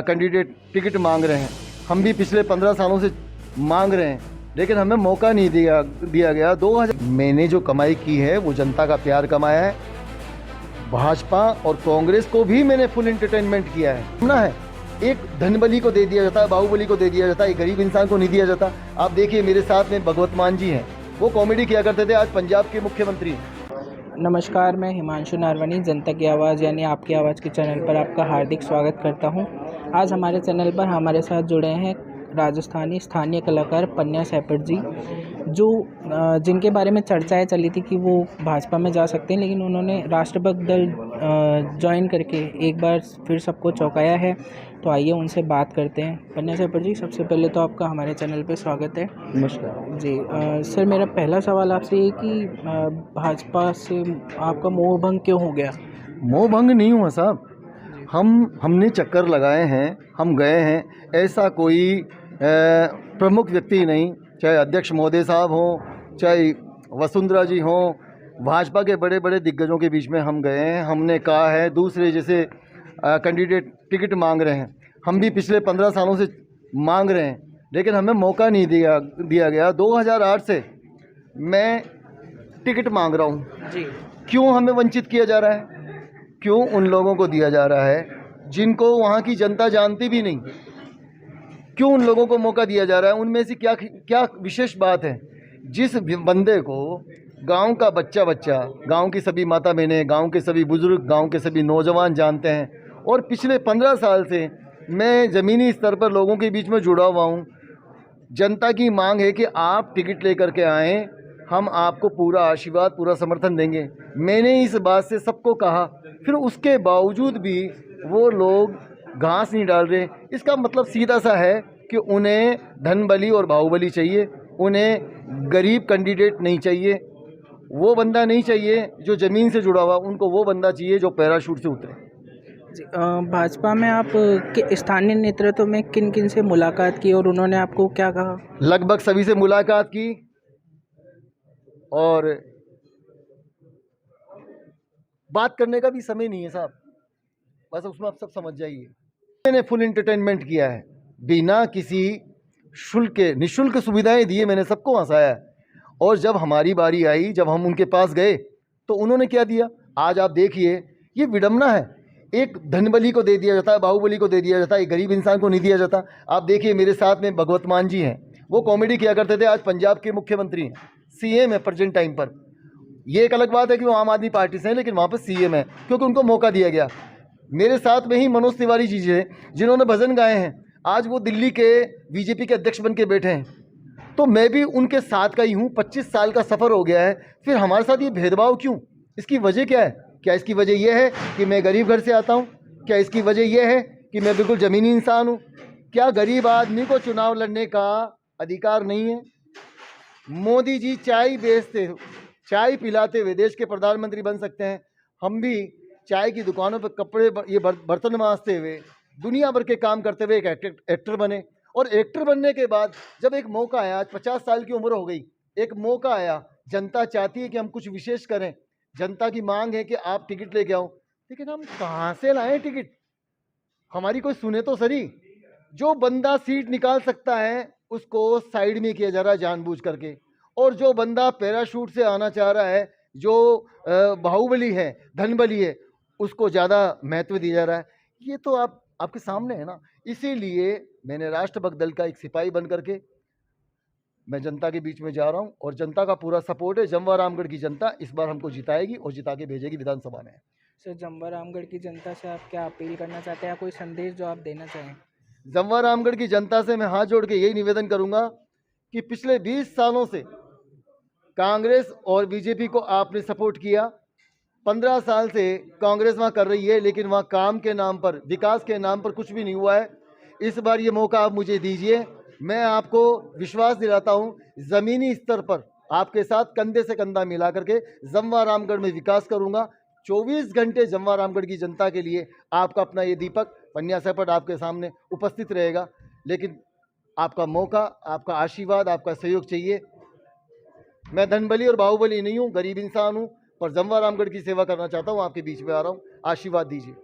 Candidate ticket मांग रहे हैं। हम भी पिछले 15 सालों से मांग रहे हैं, लेकिन हमें मौका नहीं दिया गया। 2000 मैंने जो कमाई की है वो जनता का प्यार कमाया है। भाजपा और कांग्रेस को भी मैंने फुल एंटरटेनमेंट किया है ना। है एक धनबली को दे दिया जाता है, बाहुबली को दे दिया जाता है, एक गरीब इंसान को नहीं दिया जाता। आप देखिए मेरे साथ में भगवत मान जी हैं, वो कॉमेडी किया करते थे, आज पंजाब के मुख्यमंत्री हैं। नमस्कार, मैं हिमांशु नारवनी जनता की आवाज़ यानी आपकी आवाज़ के चैनल पर आपका हार्दिक स्वागत करता हूं। आज हमारे चैनल पर हमारे साथ जुड़े हैं राजस्थानी स्थानीय कलाकार पन्या सेपट जी, जो जिनके बारे में चर्चाएं चली थी कि वो भाजपा में जा सकते हैं, लेकिन उन्होंने राष्ट्रभक्त दल ज्वाइन करके एक बार फिर सबको चौंकाया है। तो आइए उनसे बात करते हैं। पन्या सेपट जी, सबसे पहले तो आपका हमारे चैनल पे स्वागत है। नमस्कार जी। सर, मेरा पहला सवाल आपसे ये कि भाजपा से आपका मोह भंग क्यों हो गया? मोह भंग नहीं हुआ साहब, हमने चक्कर लगाए हैं, हम गए हैं। ऐसा कोई प्रमुख व्यक्ति नहीं, चाहे अध्यक्ष महोदय साहब हों, चाहे वसुंधरा जी हों, भाजपा के बड़े बड़े दिग्गजों के बीच में हम गए हैं। हमने कहा है दूसरे जैसे कैंडिडेट टिकट मांग रहे हैं, हम भी पिछले 15 सालों से मांग रहे हैं, लेकिन हमें मौका नहीं दिया गया। 2008 से मैं टिकट मांग रहा हूँ जी। क्यों हमें वंचित किया जा रहा है? क्यों उन लोगों को दिया जा रहा है जिनको वहाँ की जनता जानती भी नहीं? क्यों उन लोगों को मौका दिया जा रहा है? उनमें से क्या विशेष बात है? जिस बंदे को गांव का बच्चा गांव की सभी माता बहनें, गांव के सभी बुजुर्ग, गांव के सभी नौजवान जानते हैं, और पिछले 15 साल से मैं ज़मीनी स्तर पर लोगों के बीच में जुड़ा हुआ हूँ। जनता की मांग है कि आप टिकट लेकर के आएँ, हम आपको पूरा आशीर्वाद, पूरा समर्थन देंगे। मैंने इस बात से सबको कहा, फिर उसके बावजूद भी वो लोग घास नहीं डाल रहे। इसका मतलब सीधा सा है कि उन्हें धनबली और बाहुबली चाहिए, उन्हें गरीब कैंडिडेट नहीं चाहिए, वो बंदा नहीं चाहिए जो ज़मीन से जुड़ा हुआ, उनको वो बंदा चाहिए जो पैराशूट से उतरे। भाजपा में आप के स्थानीय नेतृत्व में किन किन से मुलाकात की और उन्होंने आपको क्या कहा? लगभग सभी से मुलाकात की, और बात करने का भी समय नहीं है साहब, बस उसमें आप सब समझ जाइए। मैंने फुल एंटरटेनमेंट किया है, बिना किसी शुल्क के निःशुल्क सुविधाएं दी है, मैंने सबको हंसाया है। और जब हमारी बारी आई, जब हम उनके पास गए, तो उन्होंने क्या दिया? आज आप देखिए, ये विडम्बना है। एक धनबली को दे दिया जाता है, बाहुबली को दे दिया जाता है, एक गरीब इंसान को नहीं दिया जाता। आप देखिए मेरे साथ में भगवत मान जी हैं, वो कॉमेडी किया करते थे, आज पंजाब के मुख्यमंत्री हैं, सीएम है प्रेजेंट टाइम पर। ये एक अलग बात है कि वो आम आदमी पार्टी से हैं, लेकिन वहाँ पर सीएम है क्योंकि उनको मौका दिया गया। मेरे साथ में ही मनोज तिवारी जी हैं, जिन्होंने भजन गाए हैं, आज वो दिल्ली के बीजेपी के अध्यक्ष बन के बैठे हैं। तो मैं भी उनके साथ का ही हूँ, 25 साल का सफ़र हो गया है। फिर हमारे साथ ये भेदभाव क्यों? इसकी वजह क्या है? क्या इसकी वजह यह है कि मैं गरीब घर से आता हूँ? क्या इसकी वजह यह है कि मैं बिल्कुल ज़मीनी इंसान हूँ? क्या गरीब आदमी को चुनाव लड़ने का अधिकार नहीं है? मोदी जी चाय बेचते, चाय पिलाते हुए देश के प्रधानमंत्री बन सकते हैं। हम भी चाय की दुकानों पर कपड़े, ये बर्तन मांजते हुए, दुनिया भर के काम करते हुए एक एक्टर बने। और एक्टर बनने के बाद जब एक मौका आया, आज 50 साल की उम्र हो गई, एक मौका आया, जनता चाहती है कि हम कुछ विशेष करें, जनता की मांग है कि आप टिकट लेके आओ, लेकिन हम कहाँ से लाएं टिकट? हमारी कोई सुने तो सही। जो बंदा सीट निकाल सकता है उसको साइड में किया जा रहा है जानबूझ करके, और जो बंदा पैराशूट से आना चाह रहा है, जो बाहुबली है, धनबली है, उसको ज़्यादा महत्व दिया जा रहा है। ये तो आपके सामने है ना। इसीलिए मैंने राष्ट्रभक्त दल का एक सिपाही बन करके मैं जनता के बीच में जा रहा हूँ, और जनता का पूरा सपोर्ट है। जमवा रामगढ़ की जनता इस बार हमको जिताएगी और जिता के भेजेगी विधानसभा में। सर, जमवा रामगढ़ की जनता से आप क्या अपील करना चाहते हैं या कोई संदेश जो आप देना चाहें? जमवा रामगढ़ की जनता से मैं हाथ जोड़ के यही निवेदन करूंगा कि पिछले 20 सालों से कांग्रेस और बीजेपी को आपने सपोर्ट किया। 15 साल से कांग्रेस वहाँ कर रही है, लेकिन वहाँ काम के नाम पर, विकास के नाम पर कुछ भी नहीं हुआ है। इस बार ये मौका आप मुझे दीजिए, मैं आपको विश्वास दिलाता हूँ, ज़मीनी स्तर पर आपके साथ कंधे से कंधा मिला करके जमवा रामगढ़ में विकास करूँगा। 24 घंटे जमवा रामगढ़ की जनता के लिए आपका अपना ये दीपक पन्या सेपट आपके सामने उपस्थित रहेगा। लेकिन आपका मौका, आपका आशीर्वाद, आपका सहयोग चाहिए। मैं धनबली और बाहुबली नहीं हूँ, गरीब इंसान हूँ, पर जमवा रामगढ़ की सेवा करना चाहता हूँ। आपके बीच में आ रहा हूँ, आशीर्वाद दीजिए।